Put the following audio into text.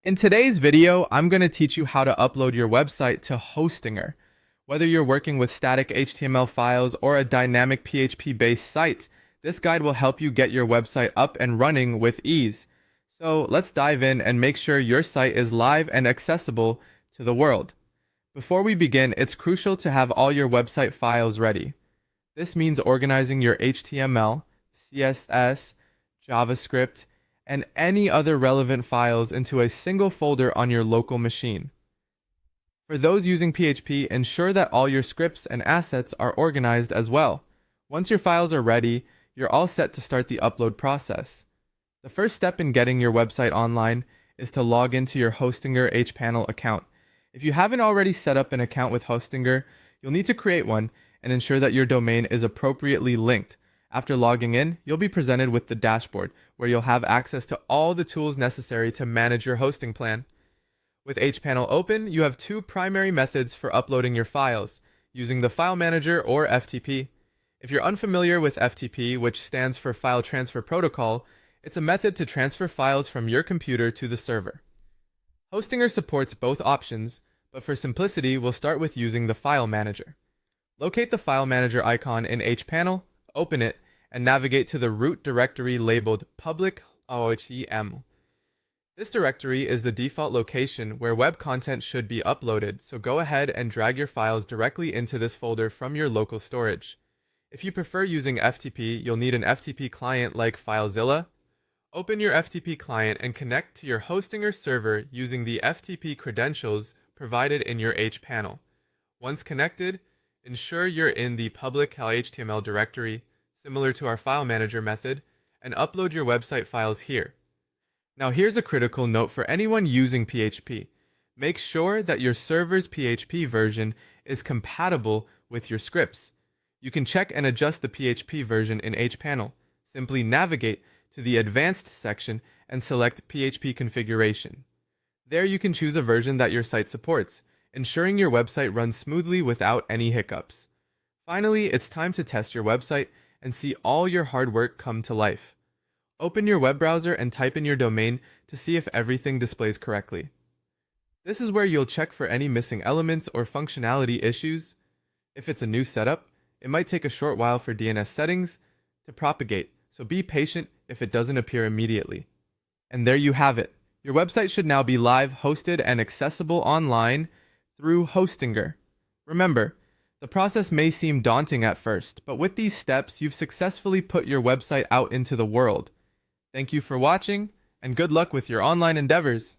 In today's video, I'm going to teach you how to upload your website to Hostinger. Whether you're working with static HTML files or a dynamic PHP-based site, this guide will help you get your website up and running with ease. So let's dive in and make sure your site is live and accessible to the world. Before we begin, it's crucial to have all your website files ready. This means organizing your HTML, CSS, JavaScript, and any other relevant files into a single folder on your local machine. For those using PHP, ensure that all your scripts and assets are organized as well. Once your files are ready, you're all set to start the upload process. The first step in getting your website online is to log into your Hostinger hPanel account. If you haven't already set up an account with Hostinger, you'll need to create one and ensure that your domain is appropriately linked. After logging in, you'll be presented with the dashboard, where you'll have access to all the tools necessary to manage your hosting plan. With hPanel open, you have two primary methods for uploading your files, using the File Manager or FTP. If you're unfamiliar with FTP, which stands for File Transfer Protocol, it's a method to transfer files from your computer to the server. Hostinger supports both options, but for simplicity, we'll start with using the File Manager. Locate the File Manager icon in hPanel, open it, and navigate to the root directory labeled public OHEM. This directory is the default location where web content should be uploaded, so go ahead and drag your files directly into this folder from your local storage. If you prefer using FTP, you'll need an FTP client like FileZilla. Open your FTP client and connect to your Hostinger server using the FTP credentials provided in your hPanel. Once connected, ensure you're in the public HTML directory, similar to our file manager method, and upload your website files here. Now here's a critical note for anyone using PHP. Make sure that your server's PHP version is compatible with your scripts. You can check and adjust the PHP version in hPanel. Simply navigate to the Advanced section and select PHP configuration. There you can choose a version that your site supports, ensuring your website runs smoothly without any hiccups. Finally, it's time to test your website and see all your hard work come to life. Open your web browser and type in your domain to see if everything displays correctly. This is where you'll check for any missing elements or functionality issues. If it's a new setup, it might take a short while for DNS settings to propagate, so be patient if it doesn't appear immediately. And there you have it. Your website should now be live, hosted, and accessible online through Hostinger. Remember, the process may seem daunting at first, but with these steps, you've successfully put your website out into the world. Thank you for watching, and good luck with your online endeavors.